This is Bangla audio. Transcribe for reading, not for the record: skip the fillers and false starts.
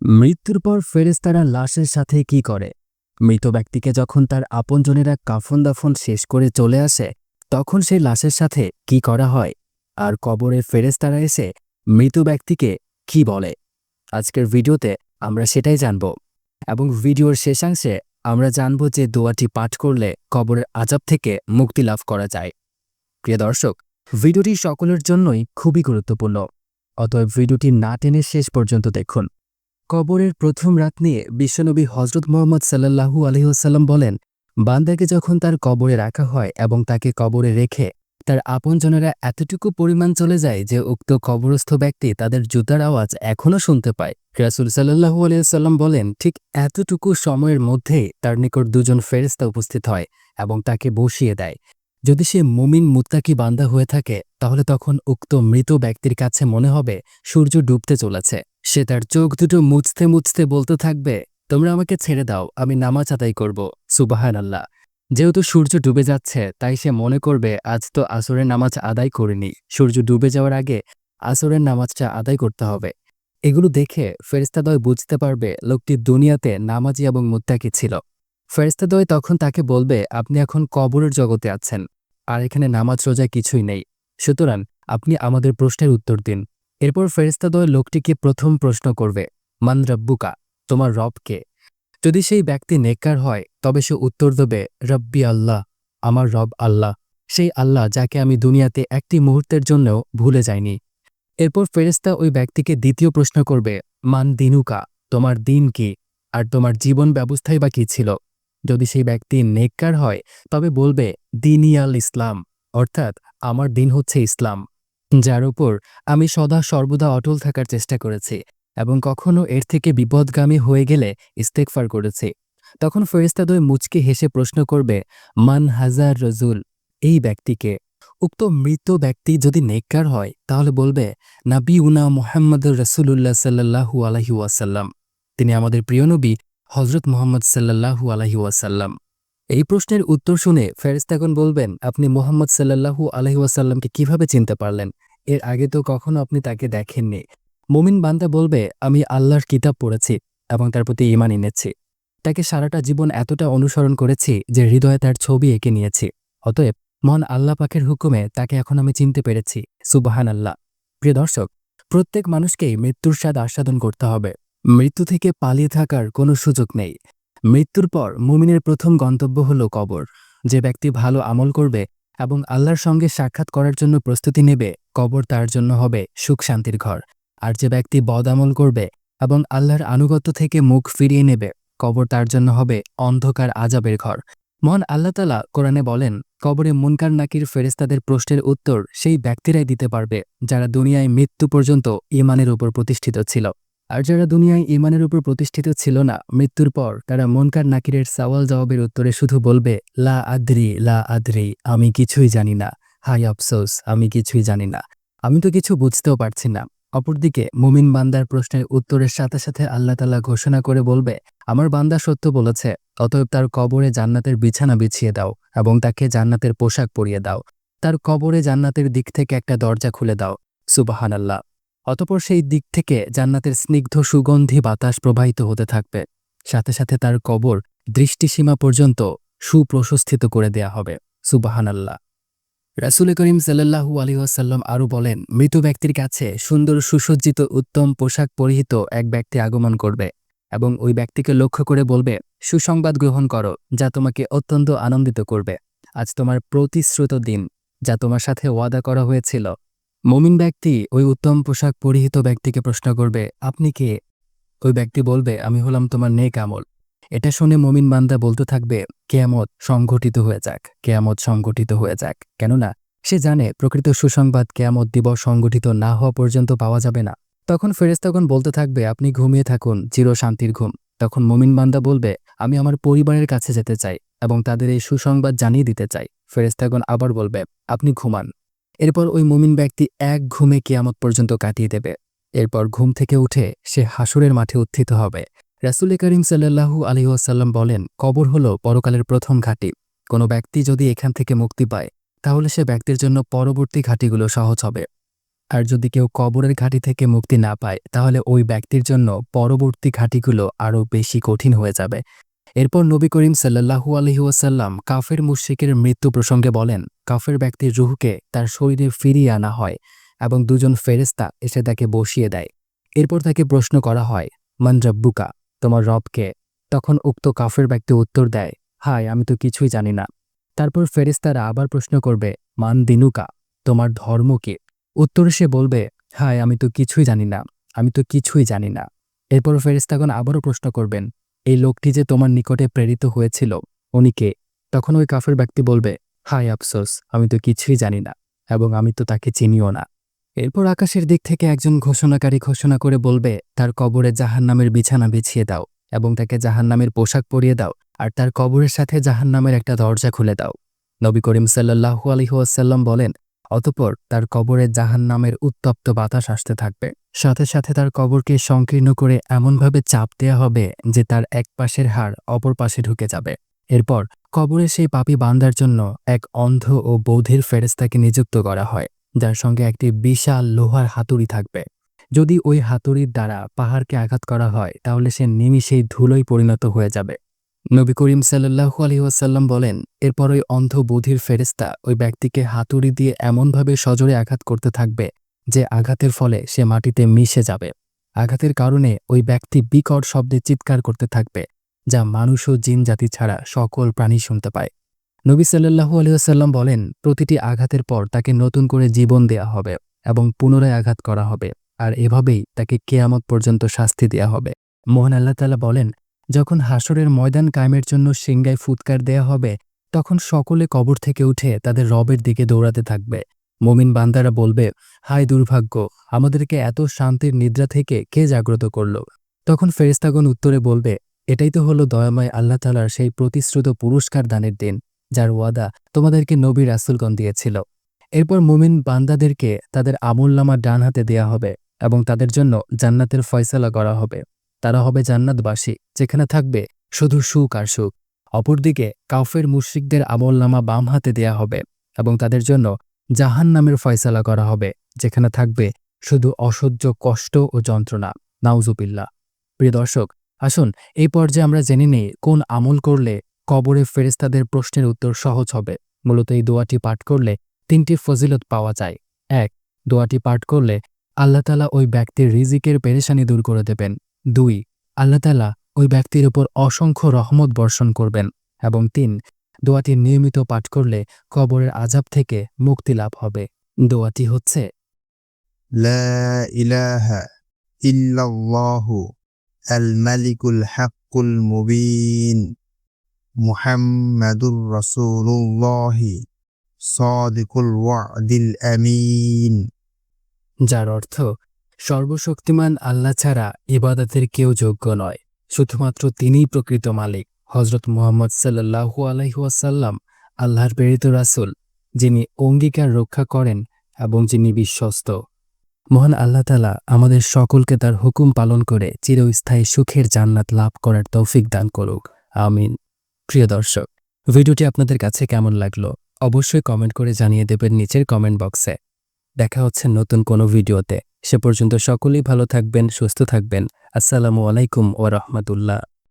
মৃত্যুর পর ফেরেশতারা লাশের সাথে কি করে? মৃত ব্যক্তিকে যখন তার আপনজনেরা কাফন দাফন শেষ করে চলে আসে, তখন সেই লাশের সাথে কি করা হয়? আর কবরে ফেরেশতারা এসে মৃত ব্যক্তিকে কি বলে? আজকের ভিডিওতে আমরা সেটাই জানব। এবং ভিডিওর শেষাংশে আমরা জানব যে দোয়াটি পাঠ করলে কবরের আযাব থেকে মুক্তি লাভ করা যায়। প্রিয় দর্শক, ভিডিওটি সকলের জন্যই খুবই গুরুত্বপূর্ণ, অতএব ভিডিওটি না টেনে শেষ পর্যন্ত দেখুন। কবরের প্রথম রাত নিয়ে বিশ্বনবী হজরত মুহাম্মদ সাল্লাল্লাহু আলাইহি ওয়াসাল্লাম বলেন, বান্দাকে যখন তার কবরে রাখা হয় এবং তাকে কবরে রেখে তার আপনজনেরা এতটুকু পরিমাণ চলে যায় যে উক্ত কবরস্থ ব্যক্তি তাদের জুতার আওয়াজ এখনও শুনতে পায়। রাসূল সাল্লাল্লাহু আলাইহি ওয়াসাল্লাম বলেন, ঠিক এতটুকু সময়ের মধ্যেই তার নিকট দুজন ফেরেশতা উপস্থিত হয় এবং তাকে বসিয়ে দেয়। যদি সে মুমিন মুত্তাকি বান্দা হয়ে থাকে, তাহলে তখন উক্ত মৃত ব্যক্তির কাছে মনে হবে সূর্য ডুবতে চলেছে। সে তার চোখ দুটো মুছতে মুছতে বলতে থাকবে, তোমরা আমাকে ছেড়ে দাও, আমি নামাজ আদায় করব। সুবহানাল্লাহ। যেহেতু সূর্য ডুবে যাচ্ছে, তাই সে মনে করবে আজ তো আসরের নামাজ আদায় করিনি, সূর্য ডুবে যাওয়ার আগে আসরের নামাজটা আদায় করতে হবে। এগুলো দেখে ফেরেশতাদ্বয় বুঝতে পারবে লোকটি দুনিয়াতে নামাজি এবং মুত্তাকি ছিল। ফেরেশতাদ্বয় তখন তাকে বলবে, আপনি এখন কবরের জগতে আছেন, আর এখানে নামাজ রোজা কিছুই নেই, সুতরাং আপনি আমাদের প্রশ্নের উত্তর দিন। এরপর ফেরেশতাদ্বয় লোকটিকে প্রথম প্রশ্ন করবে, মান রব্বুকা, তোমার রব কে? যদি সেই ব্যক্তি নেককার হয়, তবে সে উত্তর দেবে, রব্বি আল্লাহ, আমার রব আল্লাহ, সেই আল্লাহ যাকে আমি দুনিয়াতে একটি মুহূর্তের জন্যও ভুলে যাইনি। এরপর ফেরেশতা ওই ব্যক্তিকে দ্বিতীয় প্রশ্ন করবে, মান দিনুকা, তোমার দিন কি, আর তোমার জীবন ব্যবস্থাই বা কি ছিল? যদি সেই ব্যক্তি নেককার হয়, তবে বলবে, দিনই আল ইসলাম, অর্থাৎ আমার দিন হচ্ছে ইসলাম, যার উপর আমি সদা সর্বদা অটল থাকার চেষ্টা করেছি এবং কখনো এর থেকে বিপদগামী হয়ে গেলে ইস্তেগফার করেছি। তখন ফেরেশতাদ্বয় মুচকি হেসে প্রশ্ন করবে, মান হাজার রজুল, এই ব্যক্তিকে? উক্ত মৃত ব্যক্তি যদি নেককার হয়, তাহলে বলবে, নাবিউনা মুহাম্মদুর রাসূলুল্লাহ সাল্লাল্লাহু আলাইহি ওয়াসাল্লাম, তিনি আমাদের প্রিয় নবী হযরত মুহাম্মদ সাল্লাল্লাহু আলাইহি ওয়াসাল্লাম। এই প্রশ্নের উত্তর শুনে ফেরেশতাগণ বলবেন, আপনি মুহাম্মদ সাল্লাল্লাহু আলাইহি ওয়াসাল্লামকে কিভাবে চিনতে পারলেন? এর আগে তো কখনো আপনি তাকে দেখেননি। মুমিন বান্দা বলবে, আমি আল্লাহর কিতাব পড়েছি এবং তার প্রতি ঈমান এনেছি। তাকে সারাটা জীবন এতটা অনুসরণ করেছি যে হৃদয়ে তার ছবি এঁকে নিয়েছি। অতএব মহান আল্লাহ পাকের হুকুমে তাকে এখন আমি চিনতে পেরেছি। সুবহানাল্লাহ। প্রিয় দর্শক, প্রত্যেক মানুষকেই মৃত্যুর স্বাদ আস্বাদন করতে হবে। মৃত্যু থেকে পালিয়ে থাকার কোনো সুযোগ নেই। মৃত্যুর পর মুমিনের প্রথম গন্তব্য হল কবর। যে ব্যক্তি ভালো আমল করবে এবং আল্লাহর সঙ্গে সাক্ষাৎ করার জন্য প্রস্তুতি নেবে, কবর তার জন্য হবে সুখ শান্তির ঘর। আর যে ব্যক্তি বদ আমল করবে এবং আল্লাহর আনুগত্য থেকে মুখ ফিরিয়ে নেবে, কবর তার জন্য হবে অন্ধকার আযাবের ঘর। মহান আল্লাহ তাআলা কোরআনে বলেন, কবরে মুনকার নাকির ফেরেশতাদের প্রশ্নের উত্তর সেই ব্যক্তিরাই দিতে পারবে যারা দুনিয়ায় মৃত্যু পর্যন্ত ঈমানের উপর প্রতিষ্ঠিত ছিল। আর যারা দুনিয়ায় ঈমানের উপর প্রতিষ্ঠিত ছিল না, মৃত্যুর পর তারা মুনকার নাকিরের সওয়াল জবাবের উত্তরে শুধু বলবে, লা আদরি লা আদরি, আমি কিছুই জানি না, হায় আফসোস, আমি কিছুই জানি না, আমি তো কিছু বুঝতেও পারছি না। অপরদিকে মুমিন বান্দার প্রশ্নের উত্তরের সাথে সাথে আল্লাহ তাআলা ঘোষণা করে বলবে, আমার বান্দা সত্য বলেছে, অতএব তার কবরে জান্নাতের বিছানা বিছিয়ে দাও এবং তাকে জান্নাতের পোশাক পরিয়ে দাও। তার কবরে জান্নাতের দিক থেকে একটা দরজা খুলে দাও। সুবহানাল্লাহ। অতঃপর সেই দিক থেকে জান্নাতের স্নিগ্ধ সুগন্ধি বাতাস প্রবাহিত হতে থাকবে। সাথে সাথে তার কবর দৃষ্টিসীমা পর্যন্ত সুপ্রশস্তিত করে দেয়া হবে। সুবহানাল্লাহ। রাসূল করিম সাল্লাল্লাহু আলাইহি ওয়াসাল্লাম আরও বলেন, মৃত ব্যক্তির কাছে সুন্দর সুসজ্জিত উত্তম পোশাক পরিহিত এক ব্যক্তি আগমন করবে এবং ওই ব্যক্তিকে লক্ষ্য করে বলবে, সুসংবাদ গ্রহণ করো, যা তোমাকে অত্যন্ত আনন্দিত করবে। আজ তোমার প্রতিশ্রুত দিন, যা তোমার সাথে ওয়াদা করা হয়েছিল। মুমিন ব্যক্তি ওই উত্তম পোশাক পরিহিত ব্যক্তিকে প্রশ্ন করবে, আপনি কে? ওই ব্যক্তি বলবে, আমি হলাম তোমার নেক আমল। এটা শুনে মুমিন বান্দা বলতে থাকবে, কিয়ামত সংঘটিত হয়ে যাক, কিয়ামত সংঘটিত হয়ে যাক। কেননা সে জানে প্রকৃত সুসংবাদ কিয়ামত দিবস সংঘটিত না হওয়া পর্যন্ত পাওয়া যাবে না। তখন ফেরেশতাগণ বলতে থাকবে, আপনি ঘুমিয়ে থাকুন চির শান্তির ঘুম। তখন মুমিন বান্দা বলবে, আমি আমার পরিবারের কাছে যেতে চাই এবং তাদের এই সুসংবাদ জানিয়ে দিতে চাই। ফেরেশতাগণ আবার বলবে, আপনি ঘুমান। এরপর ওই মুমিন ব্যক্তি এক ঘুমে কিয়ামত পর্যন্ত কাটিয়ে দেবে। এরপর ঘুম থেকে উঠে সে হাসরের মাঠে উত্থিত হবে। রাসূল করিম সাল্লাল্লাহু আলাইহি ওয়াসাল্লাম বলেন, কবর হলো পরকালের প্রথম ঘাঁটি। কোনো ব্যক্তি যদি এখান থেকে মুক্তি পায়, তাহলে সে ব্যক্তির জন্য পরবর্তী ঘাঁটিগুলো সহজ হবে। আর যদি কেউ কবরের ঘাঁটি থেকে মুক্তি না পায় তাহলে ওই ব্যক্তির জন্য পরবর্তী ঘাঁটিগুলো আরও বেশি কঠিন হয়ে যাবে। এরপর নবী করিম সাল্লাল্লাহু আলাইহি ওয়াসাল্লাম কাফের মুশরিকের মৃত্যু প্রসঙ্গে বলেন, কাফের ব্যক্তির রুহকে তার শরীরে ফিরিয়ে আনা হয় এবং দুজন ফেরেশতা এসে তাকে বসিয়ে দেয়। এরপর তাকে প্রশ্ন করা হয়, মান রাব্বুকা, তোমার রবকে? তখন উক্ত কাফের ব্যক্তি উত্তর দেয়, হায় আমি তো কিছুই জানি না। তারপর ফেরেশতারা আবার প্রশ্ন করবে, মান দিনুকা, তোমার ধর্ম কি? উত্তরে সে বলবে, হায় আমি তো কিছুই জানি না, আমি তো কিছুই জানি না। এরপর ফেরেশতাগণ আবারও প্রশ্ন করবেন, এই লোকটি যে তোমার নিকটে প্রেরিত হয়েছিল উনি কে? তখন ওই কাফের ব্যক্তি বলবে, হায় আফসোস, আমি তো কিছুই জানি না এবং আমি তো তাকে চিনিও না। এরপর আকাশের দিক থেকে একজন ঘোষণাকারী ঘোষণা করে বলবে, তার কবরে জাহান্নামের বিছানা বিছিয়ে দাও এবং তাকে জাহান্নামের পোশাক পরিয়ে দাও আর তার কবরের সাথে জাহান্নামের একটা দরজা খুলে দাও। নবী করিম সাল্লাল্লাহু আলাইহি ওয়াসাল্লাম বলেন, অতঃপর তার কবরে জাহান্নামের উত্তপ্ত বাতাস আসতে থাকবে। সাথে সাথে তার কবরকে সংকীর্ণ করে এমনভাবে চাপ দেয়া হবে যে তার এক পাশের হাড় অপর পাশে ঢুকে যাবে। এরপর কবরে সেই পাপী বান্দার জন্য এক অন্ধ ও বধির ফেরেশতাকে নিযুক্ত করা হয়, যার সঙ্গে একটি বিশাল লোহার হাতুড়ি থাকবে। যদি ওই হাতুড়ির দ্বারা পাহাড়কে আঘাত করা হয় তাহলে সে নিমিষেই ধুলোয় পরিণত হয়ে যাবে। নবী করিম সাল্লাল্লাহু আলাইহি ওয়াসাল্লাম বলেন, এরপর ওই অন্ধ বধির ফেরেশতা ওই ব্যক্তিকে হাতুড়ি দিয়ে এমনভাবে সজোরে আঘাত করতে থাকবে যে আঘাতের ফলে সে মাটিতে মিশে যাবে। আঘাতের কারণে ওই ব্যক্তি বিকট শব্দে চিৎকার করতে থাকবে, যা মানুষ ও জিন জাতি ছাড়া সকল প্রাণী শুনতে পায়। নবী সাল্লাল্লাহু আলাইহি ওয়াসাল্লাম বলেন, প্রতিটি আঘাতের পর তাকে নতুন করে জীবন দেয়া হবে এবং পুনরায় আঘাত করা হবে, আর এভাবেই তাকে কিয়ামত পর্যন্ত শাস্তি দেয়া হবে। মহান আল্লাহ তাআলা বলেন, যখন হাসরের ময়দান কায়েমের জন্য সিংগায় ফুৎকার দেয়া হবে তখন সকলে কবর থেকে উঠে তাদের রবের দিকে দৌড়াতে থাকবে। মুমিন বান্দারা বলবে, হায় দুর্ভাগ্য, আমাদেরকে এত শান্তির নিদ্রা থেকে কে জাগ্রত করল? তখন ফেরেশতাগণ উত্তরে বলবে, এটাই তো হলো দয়াময় আল্লাহ তাআলার সেই প্রতিশ্রুত পুরস্কার দানের দিন, যার ওয়াদা তোমাদেরকে নবী রাসূলগণ দিয়েছিল। এরপর মুমিন বান্দাদেরকে তাদের আমলনামা ডান হাতে দেয়া হবে এবং তাদের জন্য জান্নাতের ফয়সালা করা হবে। তারা হবে জান্নাতবাসী, যেখানে থাকবে শুধু সুখ আর সুখ। অপরদিকে কাফের মুশরিকদের আমলনামা বাম হাতে দেয়া হবে এবং তাদের জন্য জাহান্নামের ফয়সালা করা হবে, যেখানে থাকবে শুধু অসহ্য কষ্ট ও যন্ত্রণা। নাউজুবিল্লাহ। প্রিয় দর্শক, আসুন এই পর্যায়ে আমরা জেনে নিই কোন আমল করলে কবরে ফেরেশতাদের প্রশ্নের উত্তর সহজ হবে। মূলত এই দোয়াটি পাঠ করলে ৩টি ফজিলত পাওয়া যায়। ১. দোয়াটি পাঠ করলে আল্লাহ তাআলা ওই ব্যক্তির রিজিকের পেরেশানি দূর করে দেবেন। ২. আল্লাহ তাআলা ওই ব্যক্তির উপর অসংখ্য রহমত বর্ষণ করবেন। এবং ৩. দোয়াটি নিয়মিত পাঠ করলে কবরের আযাব থেকে মুক্তি লাভ হবে। দোয়াটি হচ্ছে, লা ইলাহা ইল্লাল্লাহু আল মালিকুল হাক্কুল মুবিন মুহাম্মাদুর রাসূলুল্লাহি সাদিকুল ওয়াদিল আমিন। যার অর্থ, সর্বশক্তিমান আল্লাহ ছাড়া ইবাদতের কেউ যোগ্য নয়, শুধুমাত্র তিনিই প্রকৃত মালিক। হযরত মুহাম্মদ সাল্লাল্লাহু আলাইহি ওয়াসাল্লাম আল্লাহর প্রেরিত রাসূল, যিনি অঙ্গীকার রক্ষা করেন এবং যিনি বিশ্বস্ত। মহান আল্লাহ তাআলা আমাদের সকলকে তার হুকুম পালন করে চিরস্থায়ী সুখের জান্নাত লাভ করার তৌফিক দান করুক। আমিন। প্রিয় দর্শক, ভিডিওটি আপনাদের কাছে কেমন লাগলো অবশ্যই কমেন্ট করে জানিয়ে দেবেন নিচের কমেন্ট বক্সে। দেখা হচ্ছে নতুন কোনো ভিডিওতে। সে পর্যন্ত সকলেই ভালো থাকবেন, সুস্থ থাকবেন। আসসালামু আলাইকুম ওয়া রাহমাতুল্লাহ।